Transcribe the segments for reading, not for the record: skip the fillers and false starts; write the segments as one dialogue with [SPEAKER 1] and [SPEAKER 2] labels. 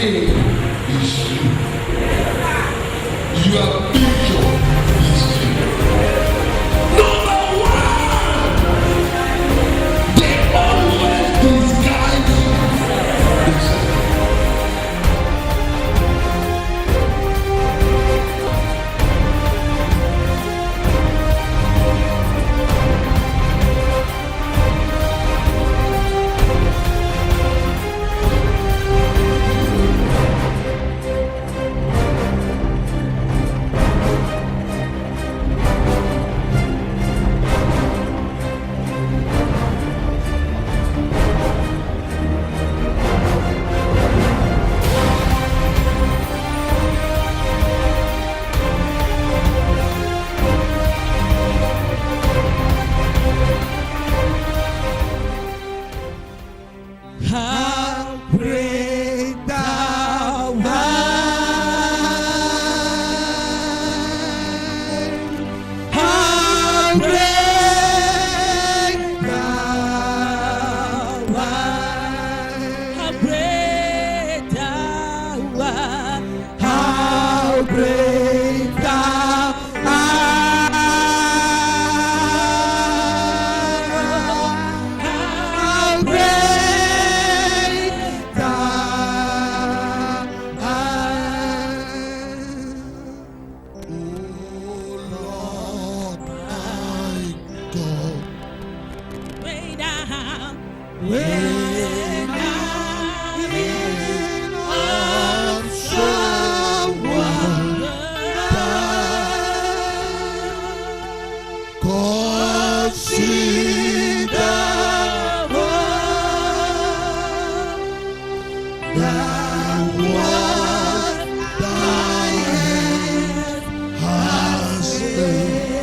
[SPEAKER 1] name is you. Your picture is you. Number one, they always disguise themselves.
[SPEAKER 2] How great thou art! How great thou art! How great thou art! How great thou art! How great thou art!
[SPEAKER 1] Oh Lord, my God.
[SPEAKER 2] Way down, way down in awesome wonder.
[SPEAKER 1] Consider that what thy hand has made.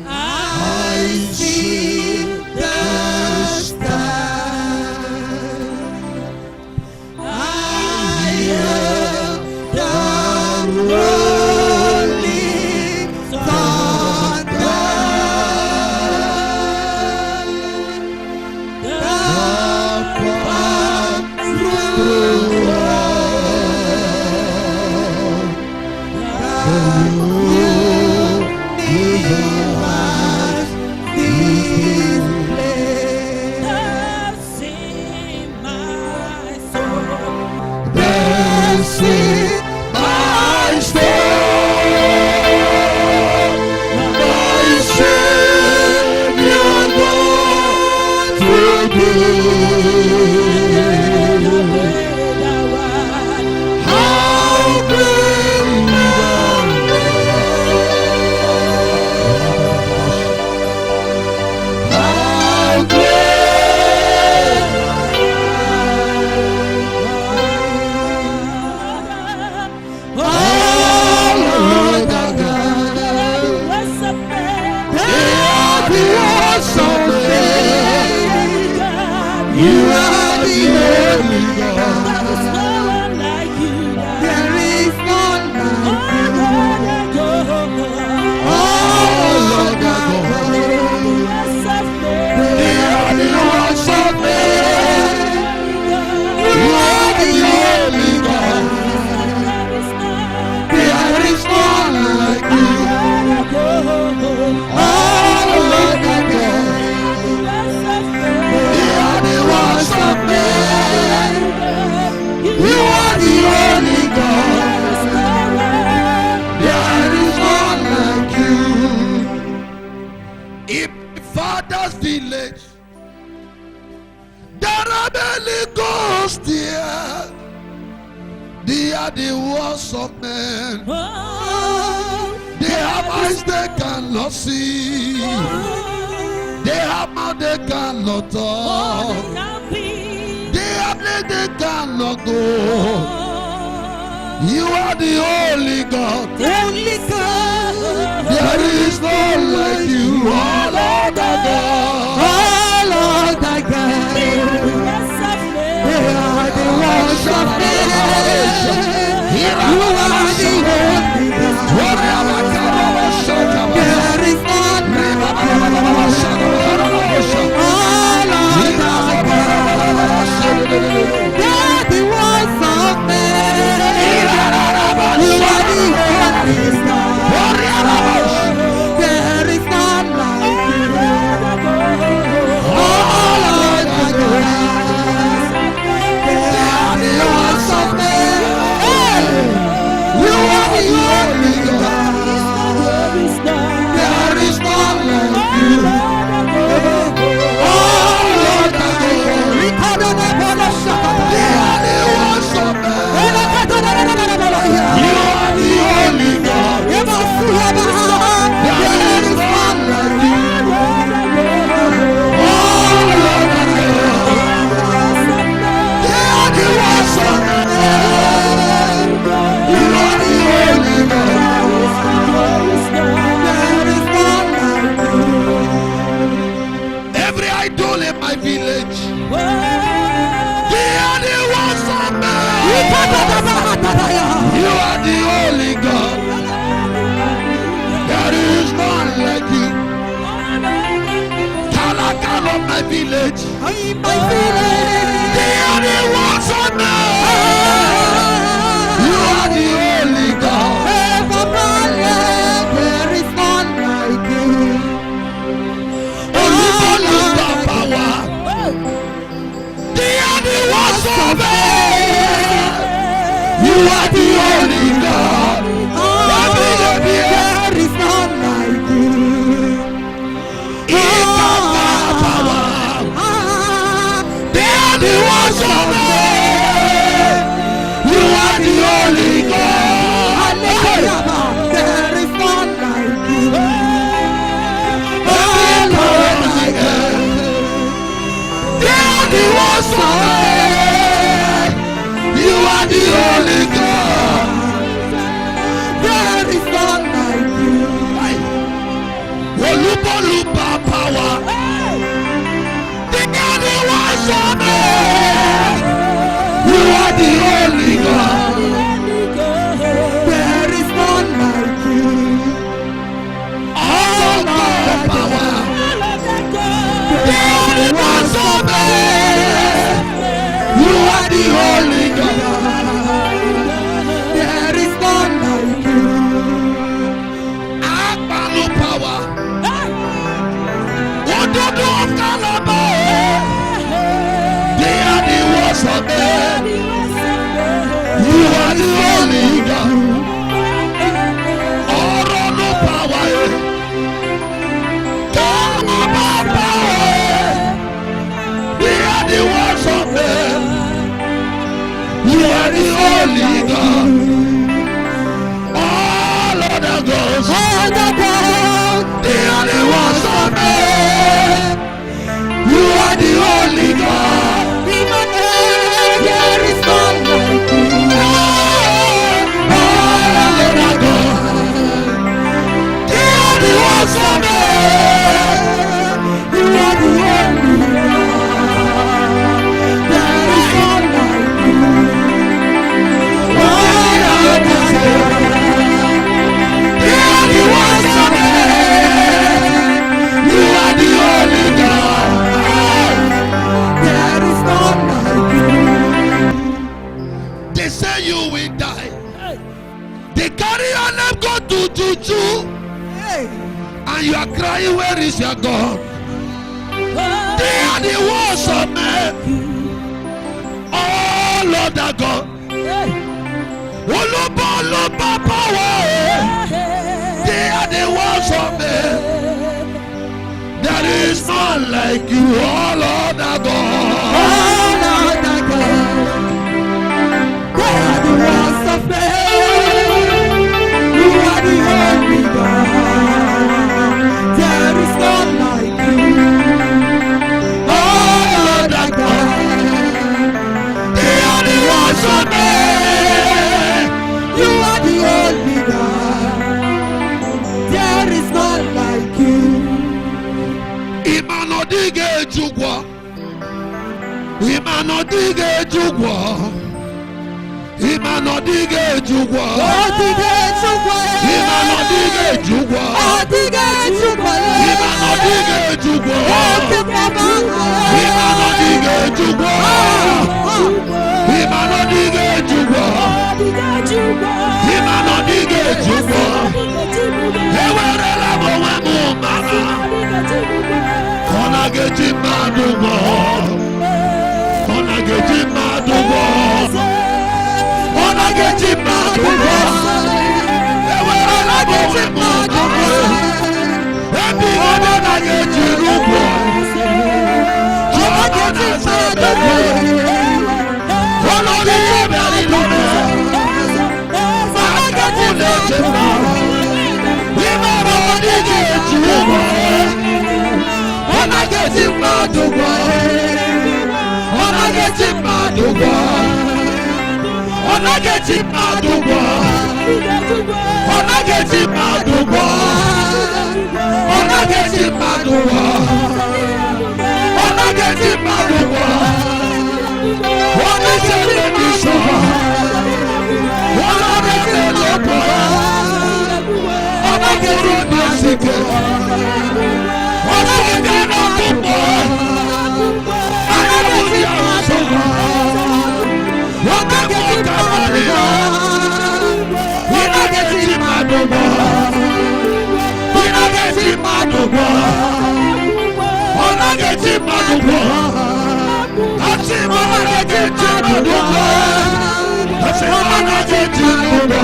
[SPEAKER 2] I see the stars. I hear the rolling thunder. The path through
[SPEAKER 1] Blessed my soul, my Savior God, through how great how great you are the only God. There is none like you. Oh Lord God. They are the ones of men. You are the only God. There is none like you. Oh Lord God. They are the ones of men. You are the only God. There is none like you. In my father's village, there are many ghosts there. They are the ones of men. They have eyes they cannot see. They have mouth they cannot talk. They have legs they cannot go. You are the only God.
[SPEAKER 2] Only God.
[SPEAKER 1] There is none like you. Oh Lord our God.
[SPEAKER 2] Oh Lord thy God. They are the ones of men. You are the only God. There is none like you. Oh Lord thy God.
[SPEAKER 1] only God. There is none like you. Kalakal of my village.
[SPEAKER 2] My village.
[SPEAKER 1] The only ones on earth. You are the only God.
[SPEAKER 2] There is none like you.
[SPEAKER 1] Only power. The only ones on earth. You are the only God.
[SPEAKER 2] There is none like you.
[SPEAKER 1] The ones of earth. You are the only God.
[SPEAKER 2] There is none like you.
[SPEAKER 1] They are the ones of earth. You are the only God.
[SPEAKER 2] There is none like you.
[SPEAKER 1] Olupa power. They are the ones of earth. You are the only God.
[SPEAKER 2] There is none like you.
[SPEAKER 1] All of the power. They are the ones of earth. You are the only God.
[SPEAKER 2] There is none like you.
[SPEAKER 1] Akbalu power. Ododo of Calabar. They are the ones of earth. You are the only God. Oro no power. Calabar power. They are the ones of earth. You are the only God. All of the gods. They are the ones of earth. You are the only God.
[SPEAKER 2] There is none like you.
[SPEAKER 1] All of the gods. They are the ones of earth.
[SPEAKER 2] You are the only God. There is none like you.
[SPEAKER 1] They are the ones of earth. You are the only God.
[SPEAKER 2] There is none like you.
[SPEAKER 1] They say you will die. They carry your name go to Juju. And you are crying, where is your God? They are the ones of men. All of the God. Oluba power. They are the ones of men. There is none like you. All of the God.
[SPEAKER 2] All of the gods, they are the ones of men. You are the only God. There is none like you. All of the gods,
[SPEAKER 1] They are the ones of men.
[SPEAKER 2] you are the only God. There is none like you.
[SPEAKER 1] Imanodige jugwa. Imanodige jugwa. Imanodige jugwa.
[SPEAKER 2] Odige chukwa,
[SPEAKER 1] Imanodige jugwa.
[SPEAKER 2] odige chukwa,
[SPEAKER 1] Imanodige jugwa. Imanodige jugwa. Imanodige jugwa. Imanodige jugwa. Ewerela mo wemu mama. Onageji madugo. Onageji madugo. Onageji madugo. Ewerela mo wemu mama. Ebi onageji rugo. Onageji madugo. Onageji madugo. Onageji madugo. Imanodige jugwa. Onageji madugo. Onageji madugo. Onageji madugo. Onageji madugo. Onageji madugo. Onageji madugo. Onageji madugo. Onageji madugo. Ike. Osabiano Kumo. Ayabuja Oso. Wakamoka Maria. Inageti Madubo. Inageti Madubo. Onageti Madubo. Asimageti Madubo. Asimageti Madubo.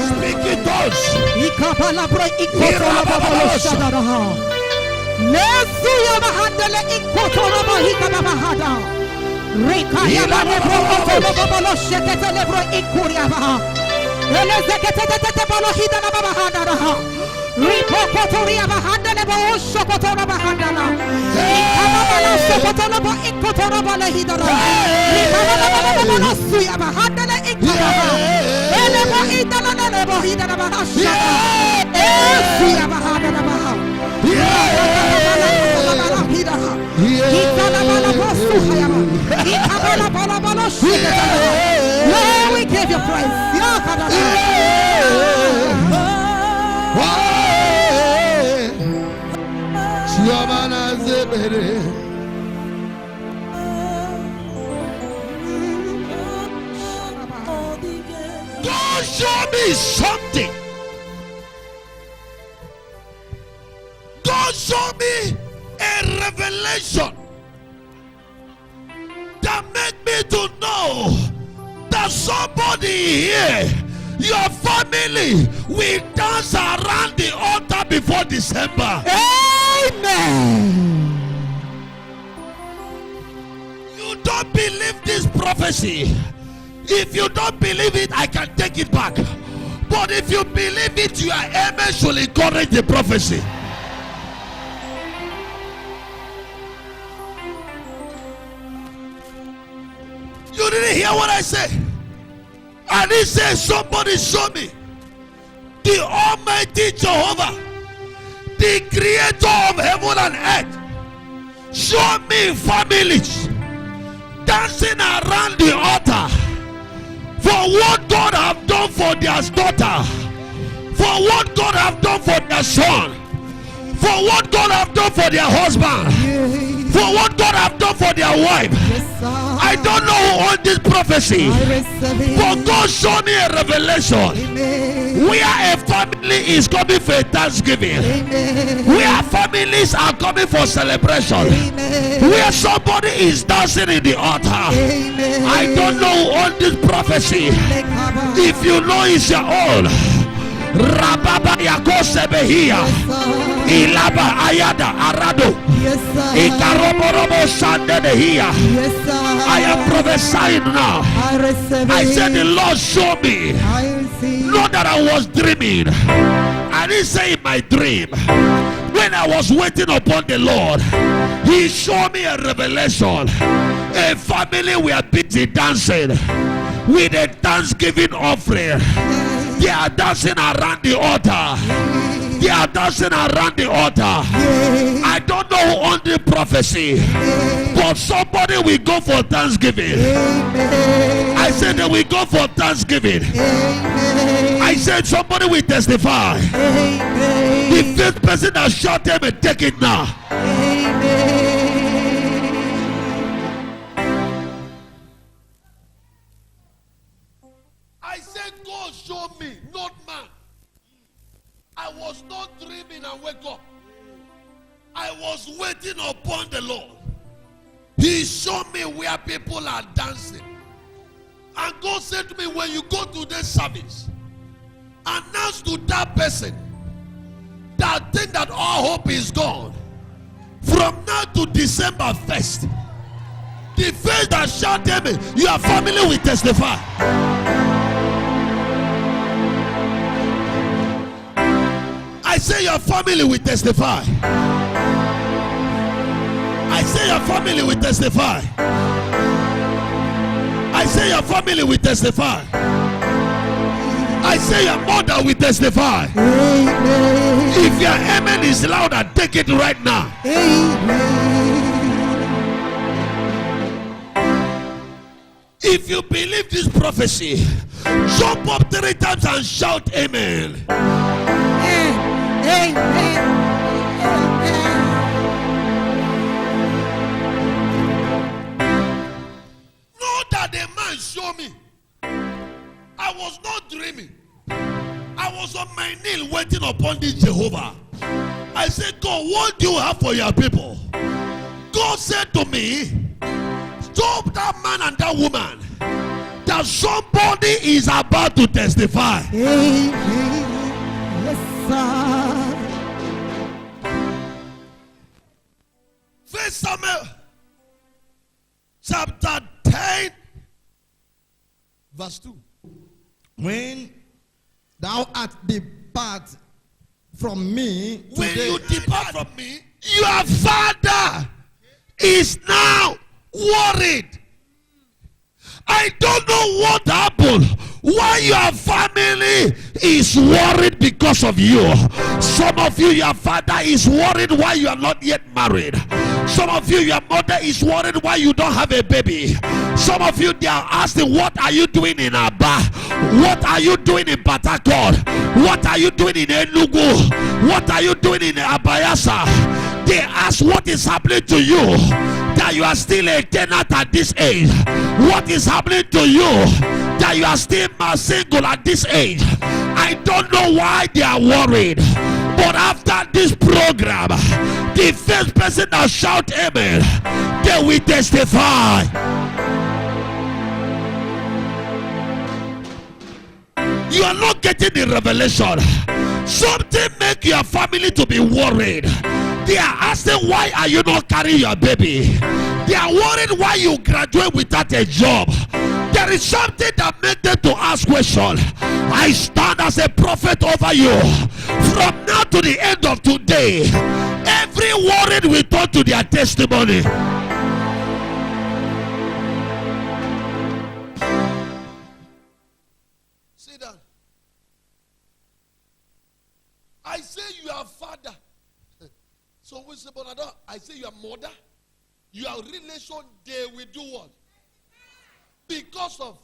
[SPEAKER 1] Speak it us.
[SPEAKER 2] Ikapalabra ikotolababaloshadaraha. Nesuya mahandele ikotoraba hikababahada. Rikaya balebro otolababaloshekete lebro ikuriabaha. Elezekete balohidana babahadaraha. Ripokotoria bahandele booshokotora bahandala. Ikababala sokotoraba ikotoraba lehidara. Ikababala suya bahandele ikababa. Elebo idana lebo hidana bahasha. Suya bahadana baha. Lord, we give you praise.
[SPEAKER 1] God, show me something. God, show me a revelation that make me to know that somebody here, your family, will dance around the altar before December.
[SPEAKER 2] Amen.
[SPEAKER 1] You don't believe this prophecy. If you don't believe it, I can take it back. But if you believe it, your amen should encourage the prophecy. You didn't hear what I said. And he said, somebody show me the Almighty Jehovah, the creator of heaven and earth. Show me families dancing around the altar for what God have done for their daughter, for what God have done for their son, for what God have done for their husband, for what God have done for their wife. I don't know who on this prophecy, but God showed me a revelation where a family is coming for Thanksgiving, where families are coming for celebration, where somebody is dancing in the altar. I don't know who on this prophecy. If you know it's your own, Rababa Yakosebehia, Ilaba Ayada Arado, Ikaroborobo Sandehia. I am prophesying now. I said, the Lord showed me, not that I was dreaming. I didn't say in my dream. When I was waiting upon the Lord, He showed me a revelation. A family were busy dancing with a Thanksgiving offering. They are dancing around the altar. They are dancing around the altar. I don't know who on the prophecy, but somebody will go for Thanksgiving. I said they will go for Thanksgiving. I said somebody will testify. The fifth person that shot them and take it now. I said God showed me, not man. I was not dreaming and wake up. I was waiting upon the Lord. He showed me where people are dancing. And God said to me, when you go to this service, announce to that person that think that all hope is gone. From now to December 1st, the face that shot them, your family will testify. I say your family will testify. I say your family will testify. I say your family will testify. I say your mother will testify. Amen. If your amen is louder, take it right now. Amen. If you believe this prophecy, jump up 3 times and shout amen.
[SPEAKER 2] Amen.
[SPEAKER 1] Know that the man showed me. I was not dreaming. I was on my knee waiting upon this Jehovah. I said, God, what do you have for your people? God said to me, stop that man and that woman, that somebody is about to testify.
[SPEAKER 2] Amen. Yes, sir.
[SPEAKER 1] 1 Samuel chapter 10 verse 2.
[SPEAKER 3] When thou art depart from me
[SPEAKER 1] When
[SPEAKER 3] today,
[SPEAKER 1] you depart from me, your father is now worried. I don't know what happened. Why your family is worried because of you. Some of you, your father is worried why you are not yet married. Some of you, your mother is worried why you don't have a baby. Some of you, they are asking, what are you doing in Aba? What are you doing in Patakor? What are you doing in Enugu? What are you doing in Abayasa? They ask, what is happening to you that you are still a tenant at this age? What is happening to you that you are still single at this age? I don't know why they are worried. But after this program, the first person that shout amen, they will testify. You are not getting the revelation. Something make your family to be worried. They are asking, why are you not carrying your baby? They are worried why you graduate without a job. There is something that makes them to ask questions. I stand as a prophet over you. From now to the end of today, every worried will turn to their testimony. Sit down. I say you are father. So we say, but I say you are mother. Your relation, they will do what? Because of.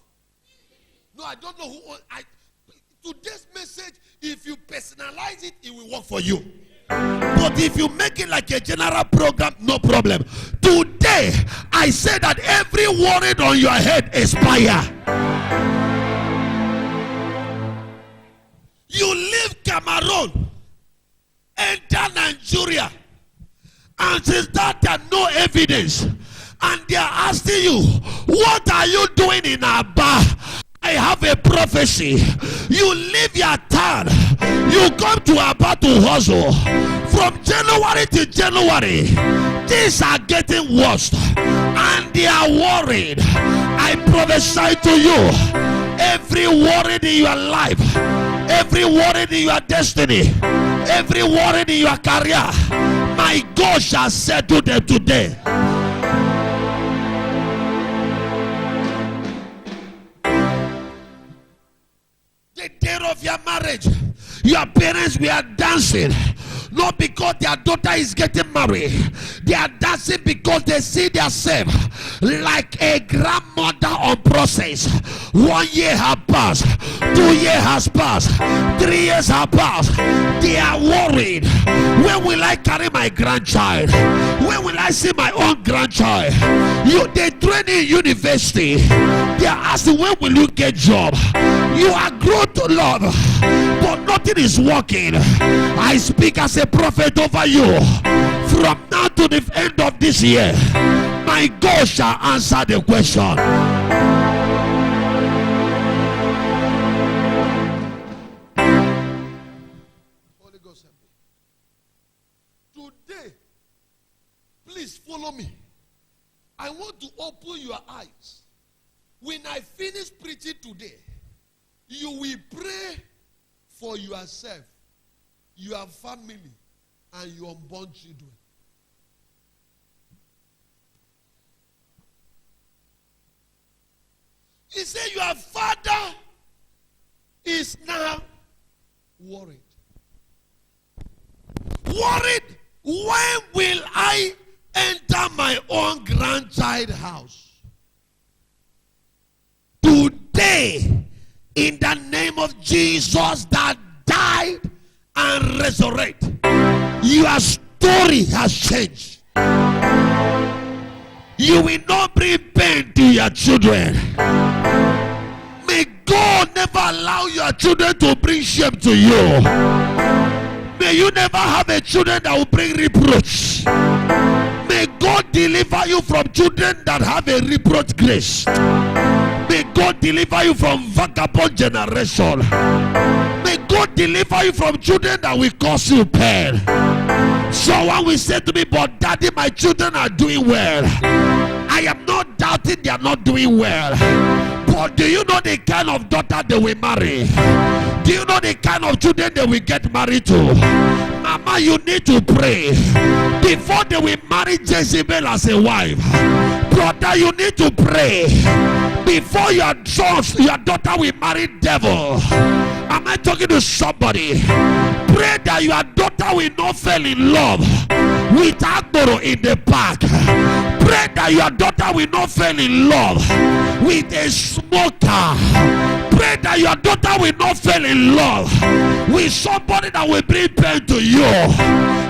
[SPEAKER 1] No, I don't know who. Today's message, if you personalize it, it will work for you. But if you make it like a general program, no problem. Today, I say that every worry on your head expire. You leave Cameroon, enter Nigeria, and since that there no evidence, and they are asking you, what are you doing in Aba? I have a prophecy. You leave your town, you come to Aba to hustle. From January to January, things are getting worse, and they are worried. I prophesy to you, every worry in your life, every worry in your destiny, every worry in your career, my God shall settle them today. The day of your marriage, your parents were dancing, not because their daughter is getting married. They are dancing because they see themselves like a grandmother on process. 1 year has passed, 2 years has passed, 3 years have passed. They are worried. When will I carry my grandchild? When will I see my own grandchild? They train in university. They are asking, when will you get job? You are grown to love, but nothing is working. I speak as a prophet over you. From now to the end of this year, my God shall answer the question. Holy Ghost, today, please follow me. I want to open your eyes. When I finish preaching today, you will pray for yourself, your family, and your unborn children. He said, your father is now worried. Worried, when will I enter my own grandchild house? pray in the name of Jesus that died and resurrect. Your story has changed. You will not bring pain to your children. May God never allow your children to bring shame to you. May you never have a children that will bring reproach. May God deliver you from children that have a reproach grace. May God deliver you from vagabond generation. May God deliver you from children that will cause you pain. Someone will say to me, but daddy, my children are doing well. I am not doubting they are not doing well. But do you know the kind of daughter they will marry? Do you know the kind of children they will get married to? Mama, you need to pray before they will marry Jezebel as a wife. Brother, you need to pray before your daughter will marry devil. Am I talking to somebody? Pray that your daughter will not fall in love with Agboro in the park. Pray that your daughter will not fall in love with a smoker. Pray that your daughter will not fall in love with somebody that will bring pain to you.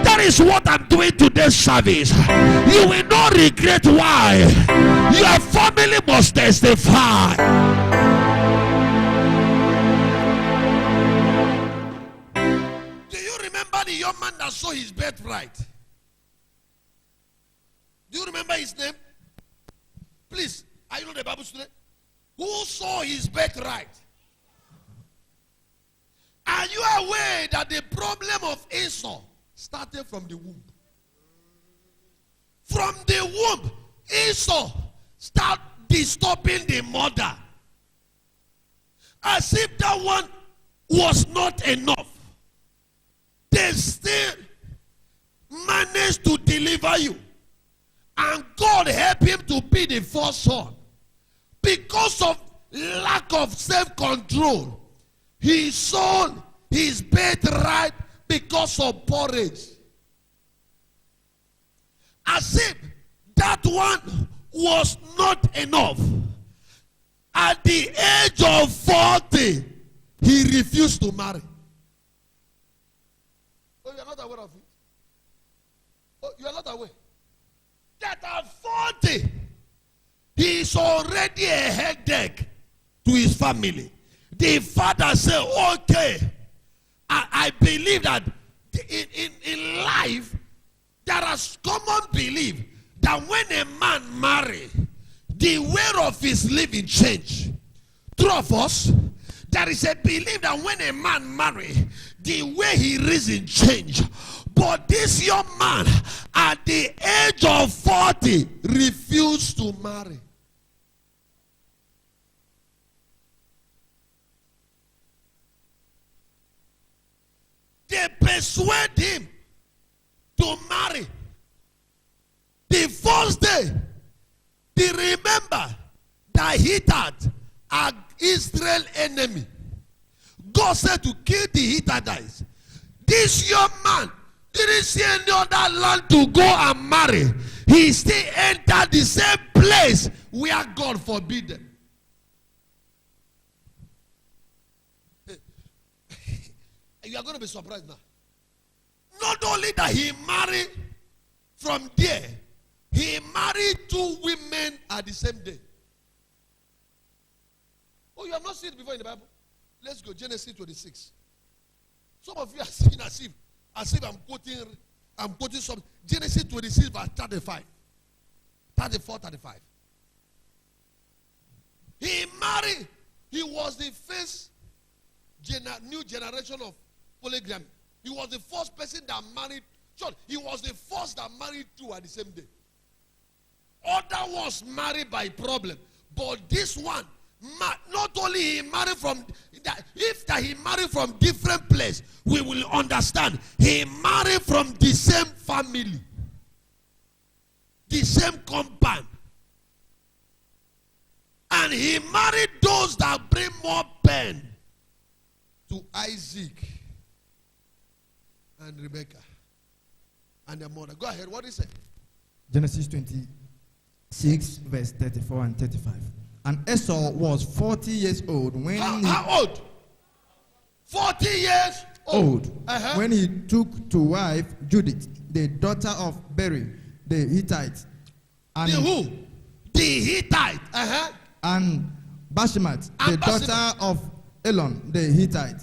[SPEAKER 1] That is what I'm doing today's service. You will not regret why. Your family must testify. Do you remember the young man that saw his birthright? Do you remember his name? Please, are you not a Bible student? Who saw his birthright? Are you aware that the problem of Esau started from the womb? From the womb, Esau started disturbing the mother. As if that one was not enough. They still managed to deliver you. And God helped him to be the first son. Because of lack of self-control, he sold his birthright because of porridge. As if that one was not enough. At the age of 40, he refused to marry. Oh, you are not aware of it? Oh, you are not aware? That at 40, he is already a headache to his family. The father said, okay, I believe that in life, there is common belief that when a man marries, the way of his living change. True of us, there is a belief that when a man marries, the way he reason change. But this young man, at the age of 40, refused to marry. They persuade him to marry. The first day, they remember that Hittite are Israel's enemy. God said to kill the Hittites. This young man didn't see any other land to go and marry. He still entered the same place where God forbid them. You are going to be surprised now. Not only that he married from there, he married 2 women at the same day. Oh, you have not seen it before in the Bible? Let's go, Genesis 26. Some of you are seeing as if I'm quoting something. Genesis 26 verse 35. 34, 35. He married. He was the first new generation of polygamy. He was the first person that married. He was the first that married 2 at the same day. Other ones married by problem. But this one, not only he married from, he married from different place, we will understand. He married from the same family. The same compound. And he married those that bring more pain to Isaac and Rebekah and their mother. Go ahead, what is it?
[SPEAKER 3] Genesis 26, verse 34 and 35. And Esau was 40 years old when
[SPEAKER 1] How old? 40 years old.
[SPEAKER 3] when he took to wife Judith, the daughter of Beri, the Hittite. And
[SPEAKER 1] The who? The Hittite.
[SPEAKER 3] And Bashemat, the daughter of Elon, the Hittite.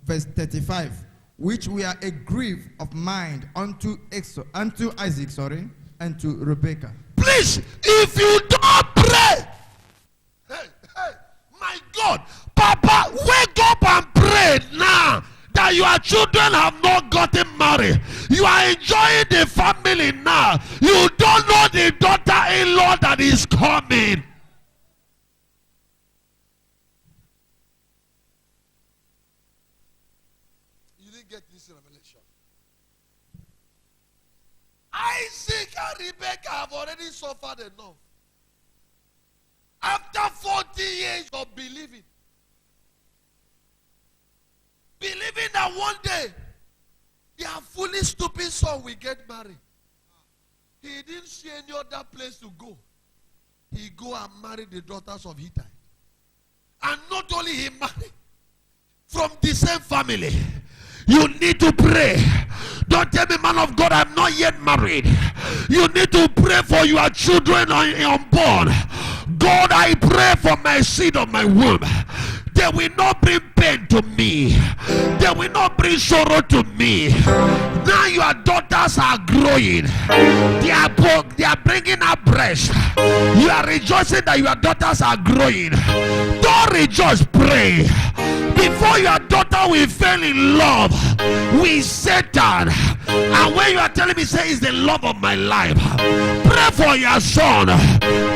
[SPEAKER 3] Verse 35. Which were a grief of mind unto Isaac, and to Rebekah.
[SPEAKER 1] Please, if you don't pray, my God, Papa, wake up and pray now that your children have not gotten married. You are enjoying the family now. You don't know the daughter-in-law that is coming. You didn't get this revelation. Isaac and Rebekah have already suffered enough. After 40 years of believing that one day their foolish stupid son will get married. He didn't see any other place to go. He go and marry the daughters of Hittite. And not only he married from the same family. You need to pray. Don't tell me, man of God, I'm not yet married. You need to pray for your children unborn. God, I pray for my seed of my womb. They will not bring pain to me. They will not bring sorrow to me. Now your daughters are growing. They are bringing up breast. You are rejoicing that your daughters are growing. Don't rejoice, pray. Before your daughter will fall in love with Satan, and when you are telling me, say, it's the love of my life, pray for your son.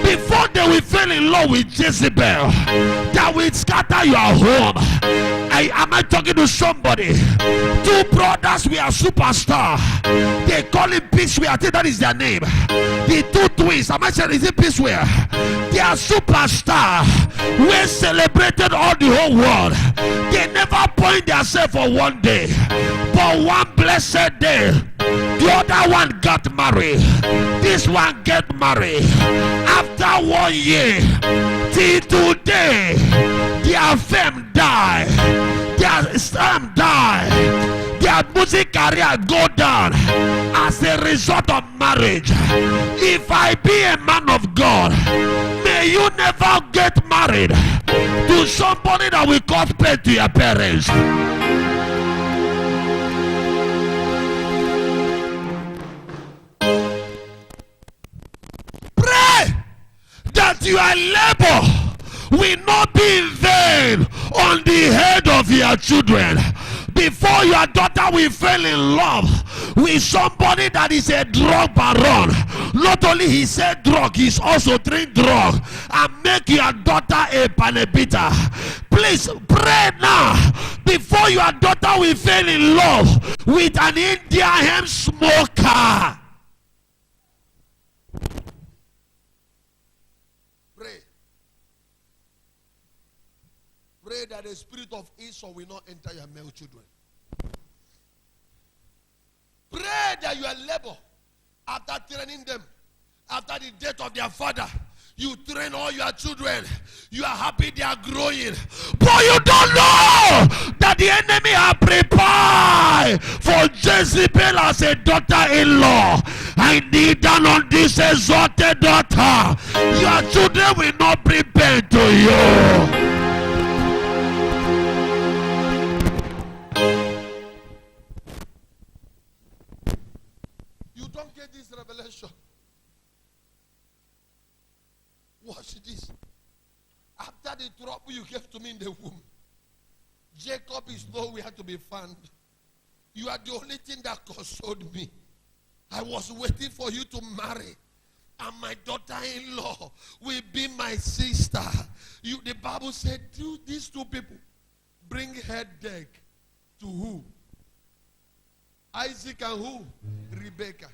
[SPEAKER 1] Before they will fall in love with Jezebel, that will scatter your home. Am I talking to somebody? Two brothers were superstar. They call him Peaceway. I think that is their name. The two twins. Am I saying, is it Peaceway? They are superstar. We celebrated all the whole world. They never point themselves for one day, but one blessed day, the other one got married. This one get married. After 1 year, till today, their fame die, their star die, their music career go down as a result of marriage. If I be a man of God, may you never get married to somebody that will cause pain to your parents. Pray that your labor will not be in vain on the head of your children. Before your daughter will fall in love with somebody that is a drug baron, not only he said drug, he's also drink drug, and make your daughter a panebita. Please pray now before your daughter will fall in love with an Indian hemp smoker. Pray. Pray that the spirit of Esau will not enter your male children. Pray that your labor, after training them, after the death of their father, you train all your children. You are happy they are growing. But you don't know that the enemy are prepared for Jezebel as a daughter-in-law. I need an on this exalted daughter. Your children will not bring pain to you. Don't get this revelation. Watch this. After the trouble you gave to me in the womb, Jacob is nowhere to be found. You are the only thing that consoled me. I was waiting for you to marry, and my daughter-in-law will be my sister. The Bible said, these two people bring headache to who? Isaac and who? Rebekah.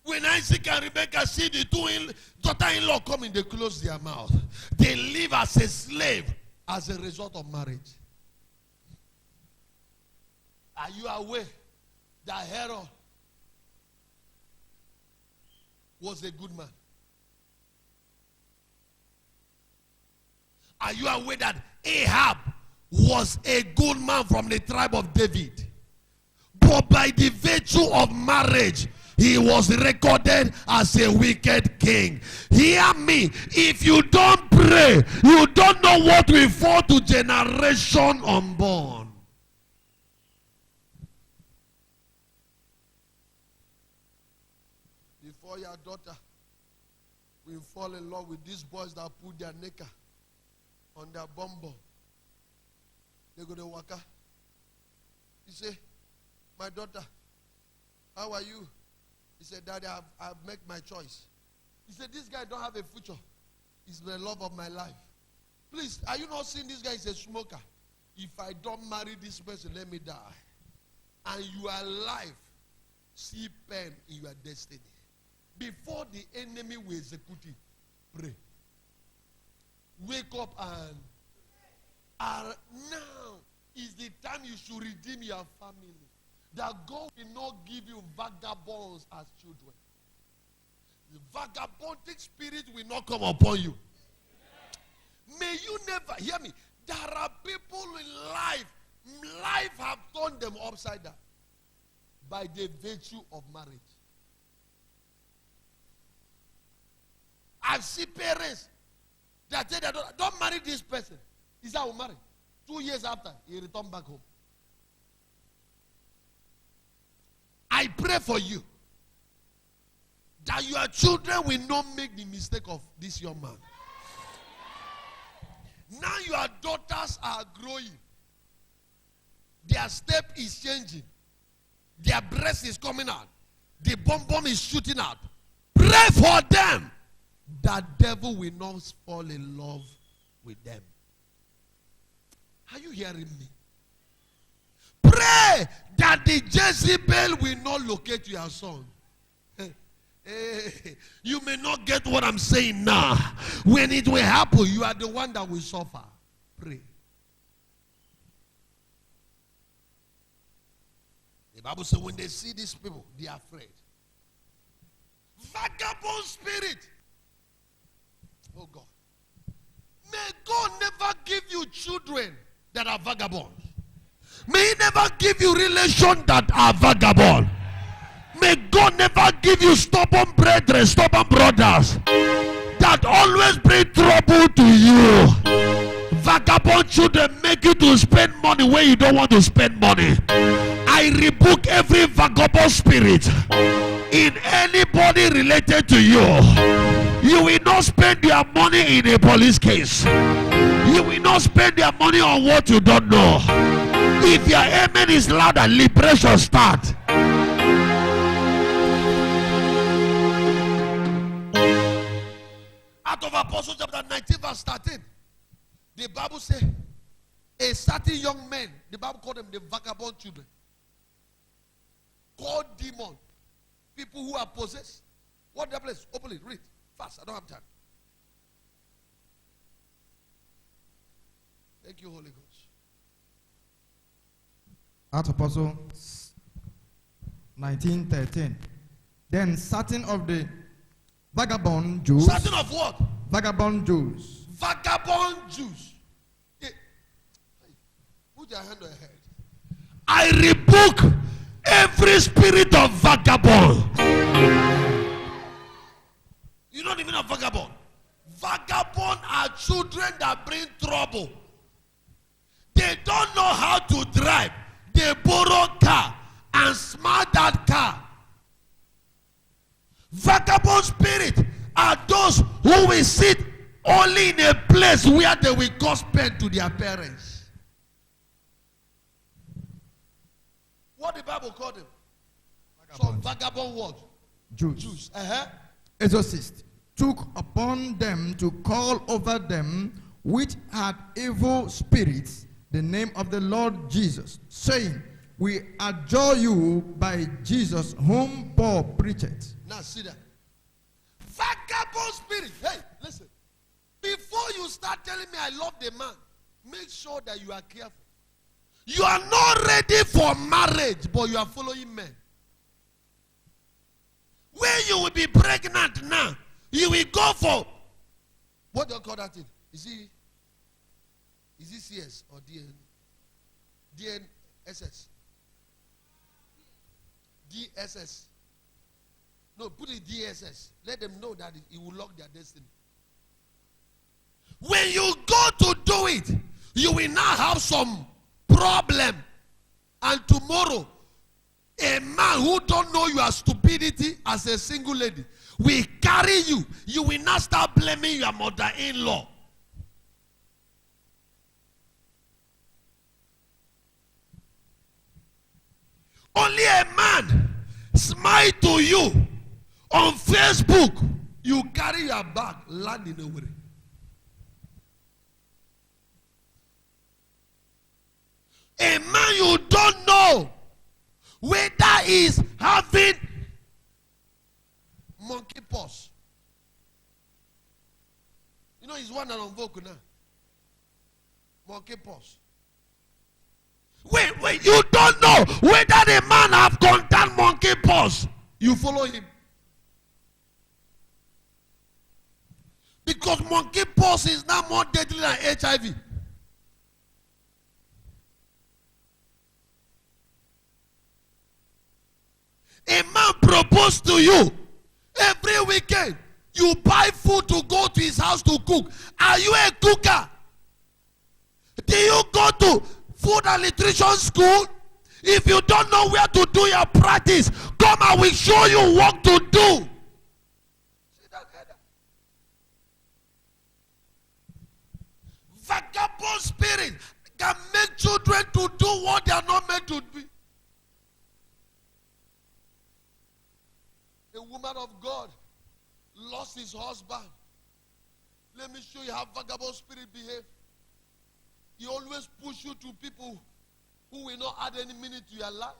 [SPEAKER 1] When Isaac and Rebekah see the two daughter-in-law coming, they close their mouth. They live as a slave as a result of marriage. Are you aware that Herod was a good man? Are you aware that Ahab was a good man from the tribe of David? But by the virtue of marriage, he was recorded as a wicked king. Hear me. If you don't pray, you don't know what will fall to generation unborn. Before your daughter will fall in love with these boys that put their knicker on their bumble, they go to waka. He say, my daughter, how are you? He said, Daddy, I've made my choice. He said, this guy don't have a future. He's the love of my life. Please, are you not seeing this guy is a smoker? If I don't marry this person, let me die. And you are alive. See pain in your destiny. Before the enemy will execute it, pray. Wake up and now is the time you should redeem your family. That God will not give you vagabonds as children. The vagabondic spirit will not come upon you. May you never, hear me, there are people in life have turned them upside down by the virtue of marriage. I see parents that say, don't marry this person. He said, I will marry. 2 years after, he returned back home. I pray for you that your children will not make the mistake of this young man. Now your daughters are growing. Their step is changing. Their breast is coming out. The bum is shooting out. Pray for them. That devil will not fall in love with them. Are you hearing me? Pray that the Jezebel will not locate your son. You may not get what I'm saying now. When it will happen, you are the one that will suffer. Pray. The Bible says when they see these people, they are afraid. Vagabond spirit. Oh God. May God never give you children that are vagabonds. May He never give you relations that are vagabond. May God never give you stubborn brethren, stubborn brothers that always bring trouble to you. Vagabond children make you to spend money where you don't want to spend money. I rebuke every vagabond spirit in anybody related to you. You will not spend your money in a police case. You will not spend your money on what you don't know. If your amen is louder, liberation start. Out of Apostles chapter 19 verse 13, the Bible says a certain young man, the Bible called them the vagabond children, called demon, people who are possessed. What the place? Open it, read fast. I don't have time. Thank you, Holy Ghost.
[SPEAKER 3] Acts of Apostles 19:13. Then certain of the vagabond Jews.
[SPEAKER 1] Certain of what?
[SPEAKER 3] Vagabond Jews.
[SPEAKER 1] Vagabond Jews. Yeah. Put your hand on your head. I rebuke every spirit of vagabond. You don't even know vagabond. Vagabond are children that bring trouble. They don't know how to drive. They borrow car and smart that car. Vagabond spirit are those who will sit only in a place where they will cause pain to their parents. What the Bible called them? Some vagabond what?
[SPEAKER 3] Jews.
[SPEAKER 1] Uh-huh.
[SPEAKER 3] Exorcists took upon them to call over them which had evil spirits the name of the Lord Jesus, saying, we adjure you by Jesus whom Paul preached.
[SPEAKER 1] Now see that. Vagabond spirit. Hey, listen. Before you start telling me I love the man, make sure that you are careful. You are not ready for marriage, but you are following men. When you will be pregnant now, you will go for, what do you call that thing? You see, Is it CS or DN? DNSS? DSS. No, put it DSS. Let them know that it will lock their destiny. When you go to do it, you will now have some problem. And tomorrow, a man who don't know your stupidity as a single lady will carry you. You will not start blaming your mother-in-law. Only a man smile to you on Facebook, you carry your bag, land in a way. A man you don't know whether he's having monkey pox. You know, he's one that on Vogue now. Monkey pox. Wait, you don't know whether the man have contact monkey pox. You follow him. Because monkey pox is now more deadly than HIV. A man proposed to you every weekend. You buy food to go to his house to cook. Are you a cooker? Do you go to food and nutrition school? If you don't know where to do your practice, come and we show you what to do. See that header? Vagabond spirit can make children to do what they are not meant to be. A woman of God lost his husband. Let me show you how vagabond spirit behave. He always push you to people who will not add any meaning to your life.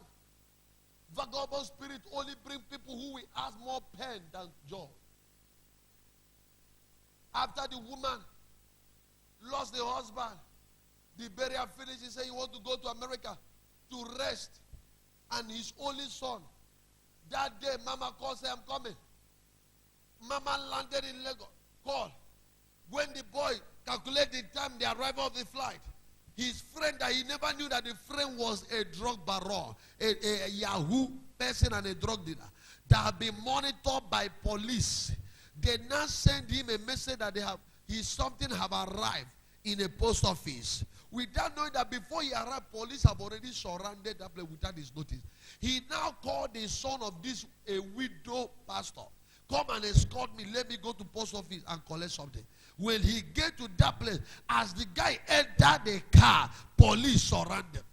[SPEAKER 1] Vagabond spirit only bring people who will add more pain than joy. After the woman lost the husband, the burial finished, he said he want to go to America to rest. And his only son, that day, Mama called, said, I'm coming. Mama landed in Lagos. Call. When the boy calculated the time, the arrival of the flight, his friend that he never knew that the friend was a drug baron, a Yahoo person and a drug dealer that had been monitored by police. They now send him a message that something have arrived in a post office. Without knowing that before he arrived, police have already surrounded that place without his notice. He now called the son of this a widow pastor. Come and escort me. Let me go to post office and collect something. When he get to that place, as the guy entered the car, police surrounded them.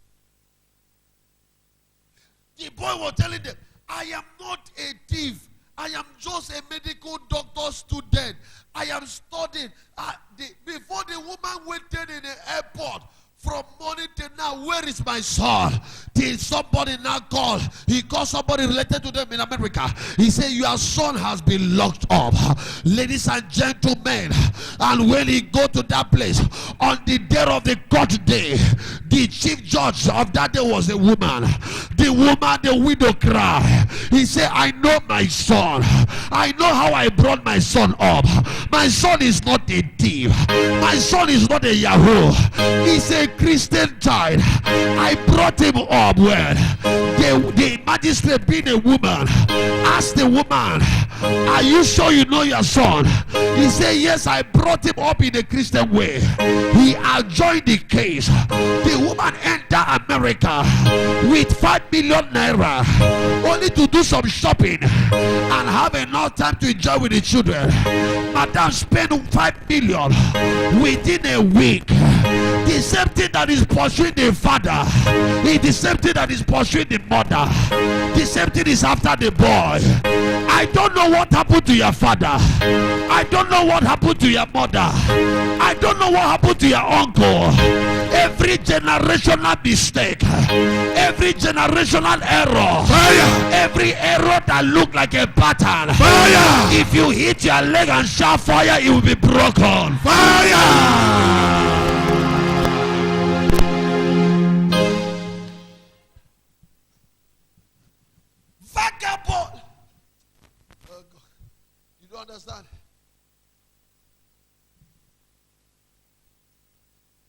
[SPEAKER 1] The boy was telling them, I am not a thief. I am just a medical doctor student. I am studying. Before the woman waited in the airport, from morning till now, where is my son? Till somebody now call. He called somebody related to them in America. He said, your son has been locked up. Ladies and gentlemen, and when he go to that place, on the day of the court day, the chief judge of that day was a woman. The woman, the widow cried. He said, I know my son. I know how I brought my son up. My son is not a thief. My son is not a Yahoo. He's a Christian child. I brought him up well. The magistrate, being a woman, asked the woman, are you sure you know your son? He said, yes, I brought him up in a Christian way. He adjoined the case. The woman entered America with 5 million naira only to do some shopping and have enough time to enjoy with the children. Madam spent 5 million within a week. The same thing that is pursuing the father is the same thing that is pursuing the mother. The same thing is after the boy. I don't know what happened to your father. I don't know what happened to your mother. I don't know what happened to your uncle. Every generational mistake, every generational error, fire. Every error that look like a pattern, fire. If you hit your leg and shout fire, it will be broken. Fire. Vagabond. Oh God. You don't understand.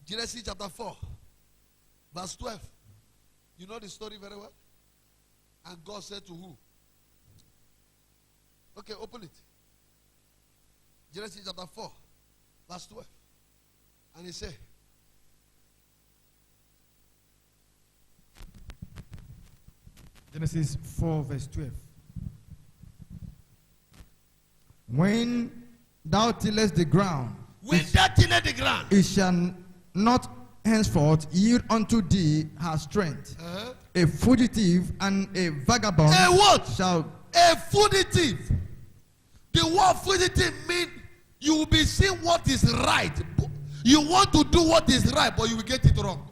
[SPEAKER 1] Genesis chapter 4, verse 12. You know the story very well? And God said to who? Okay, open it. Genesis chapter 4, verse 12. And he said,
[SPEAKER 3] Genesis 4, verse 12. When thou tillest the ground,
[SPEAKER 1] when thou tillest the ground,
[SPEAKER 3] it shall not henceforth yield unto thee her strength. A fugitive and a vagabond
[SPEAKER 1] a what?
[SPEAKER 3] shall.
[SPEAKER 1] A fugitive. The word fugitive means you will be seeing what is right. You want to do what is right, but you will get it wrong.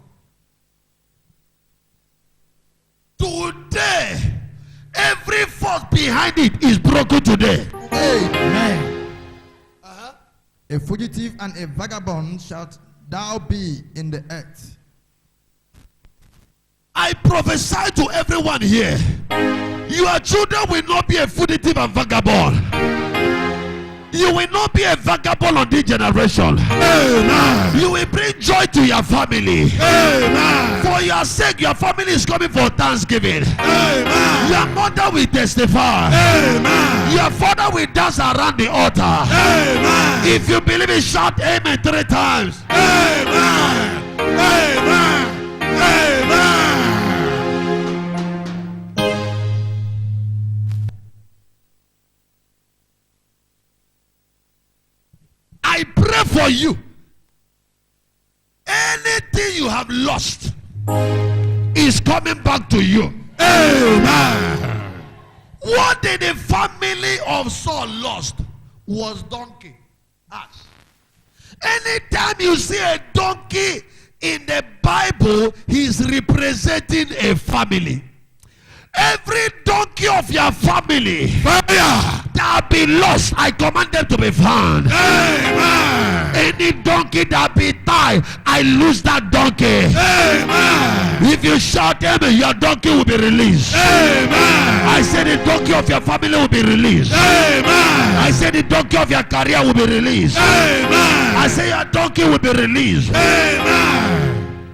[SPEAKER 1] Today, every force behind it is broken today.
[SPEAKER 3] Amen. A fugitive and a vagabond shalt thou be in the earth.
[SPEAKER 1] I prophesy to everyone here. Your children will not be a fugitive and vagabond. You will not be a vagabond on this generation. Amen. You will bring joy to your family. Amen. For your sake, your family is coming for Thanksgiving. Amen. Your mother will testify. Amen. Your father will dance around the altar. Amen. If you believe it, shout amen 3 times. Amen. Amen. Amen. I pray for you. Anything you have lost is coming back to you. Amen. What did the family of Saul lost was donkey. Ask. Anytime you see a donkey in the Bible, he's representing a family. Every donkey of your family that be lost, I command them to be found. Amen. Any donkey that be tied, I lose that donkey. Amen. If you shout amen, your donkey will be released. Amen. I said the donkey of your family will be released. Amen. I said the donkey of your career will be released. Amen. I say your donkey will be released. Amen.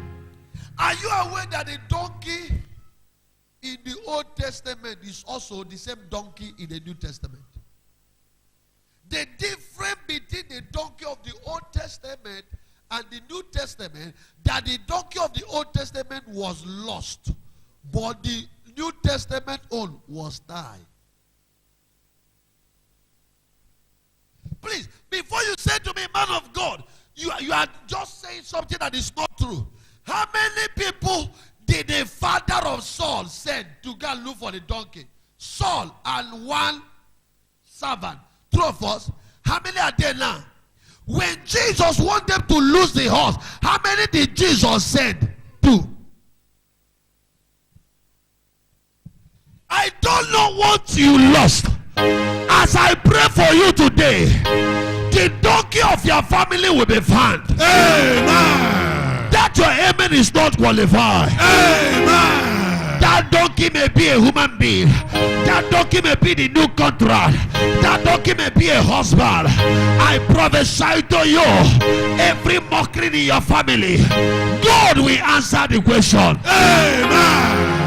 [SPEAKER 1] Are you aware that the donkey in the Old Testament is also the same donkey in the New Testament? The difference between the donkey of the Old Testament and the New Testament, that the donkey of the Old Testament was lost, but the New Testament own was tied. Please, before you say to me, man of God, you are just saying something that is not true. How many people did the father of Saul send to go and look for the donkey? Saul and one servant. True of us. How many are there now? When Jesus wanted them to lose the horse, how many did Jesus send? 2. I don't know what you lost. As I pray for you today, the donkey of your family will be found. Amen. That your amen is not qualified. Amen. That donkey may be a human being. That donkey may be the new contract. That donkey may be a husband. I prophesy to you, every mockery in your family, God will answer the question. Amen.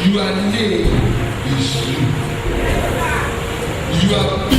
[SPEAKER 4] Your name is you. You are